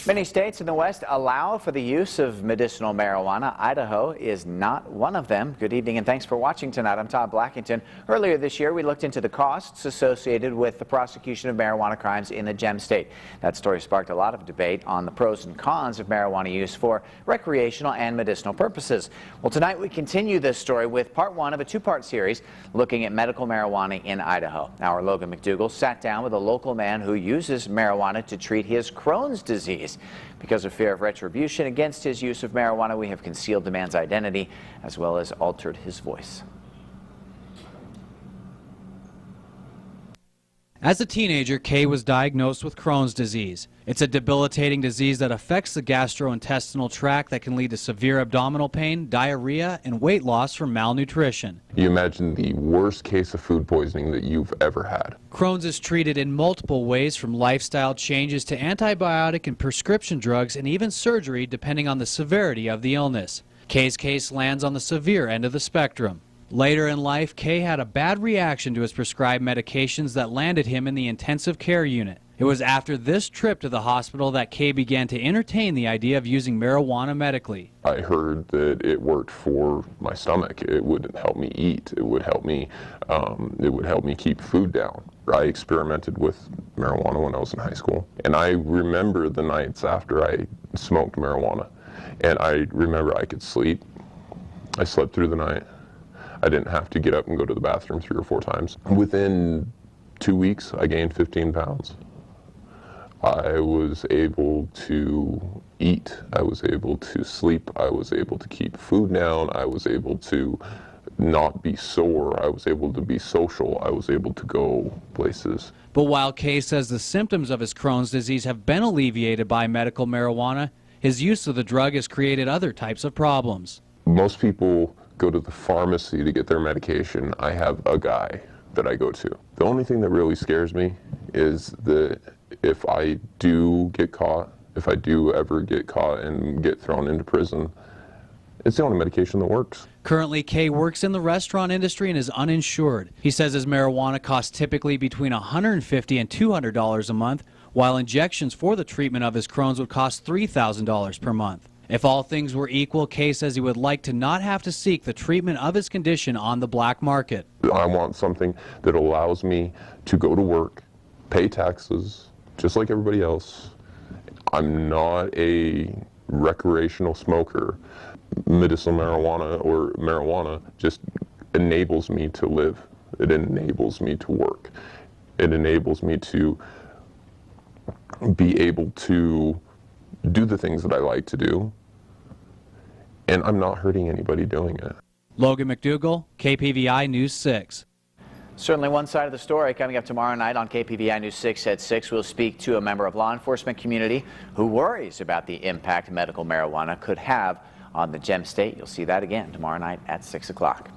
Many states in the West allow for the use of medicinal marijuana. Idaho is not one of them. Good evening and thanks for watching tonight. I'm Todd Blackington. Earlier this year, we looked into the costs associated with the prosecution of marijuana crimes in the Gem State. That story sparked a lot of debate on the pros and cons of marijuana use for recreational and medicinal purposes. Well, tonight we continue this story with part one of a two-part series looking at medical marijuana in Idaho. Our Logan McDougall sat down with a local man who uses marijuana to treat his Crohn's disease. Because of fear of retribution against his use of marijuana, we have concealed the man's identity as well as altered his voice. As a teenager, Kay was diagnosed with Crohn's disease. It's a debilitating disease that affects the gastrointestinal tract that can lead to severe abdominal pain, diarrhea, and weight loss from malnutrition. You imagine the worst case of food poisoning that you've ever had. Crohn's is treated in multiple ways, from lifestyle changes to antibiotic and prescription drugs and even surgery, depending on the severity of the illness. Kay's case lands on the severe end of the spectrum. Later in life, Kay had a bad reaction to his prescribed medications that landed him in the intensive care unit. It was after this trip to the hospital that Kay began to entertain the idea of using marijuana medically. I heard that it worked for my stomach. It would help me eat. It would help me keep food down. I experimented with marijuana when I was in high school, and I remember the nights after I smoked marijuana, and I remember I could sleep. I slept through the night. I didn't have to get up and go to the bathroom 3 or 4 times. Within 2 weeks, I gained 15 pounds. I was able to eat. I was able to sleep. I was able to keep food down. I was able to not be sore. I was able to be social. I was able to go places. But while Kay says the symptoms of his Crohn's disease have been alleviated by medical marijuana, his use of the drug has created other types of problems. Most people go to the pharmacy to get their medication. I have a guy that I go to. The only thing that really scares me is that if I do get caught, if I do ever get caught and get thrown into prison, it's the only medication that works. Currently, Kay works in the restaurant industry and is uninsured. He says his marijuana costs typically between $150 and $200 a month, while injections for the treatment of his Crohn's would cost $3,000 per month. If all things were equal, Kay says he would like to not have to seek the treatment of his condition on the black market. I want something that allows me to go to work, pay taxes, just like everybody else. I'm not a recreational smoker. Medicinal marijuana or marijuana just enables me to live. It enables me to work. It enables me to be able to do the things that I like to do, and I'm not hurting anybody doing it. Logan McDougall, KPVI News 6. Certainly one side of the story. Coming up tomorrow night on KPVI News 6 at 6, we'll speak to a member of law enforcement community who worries about the impact medical marijuana could have on the Gem State. You'll see that again tomorrow night at 6 o'clock.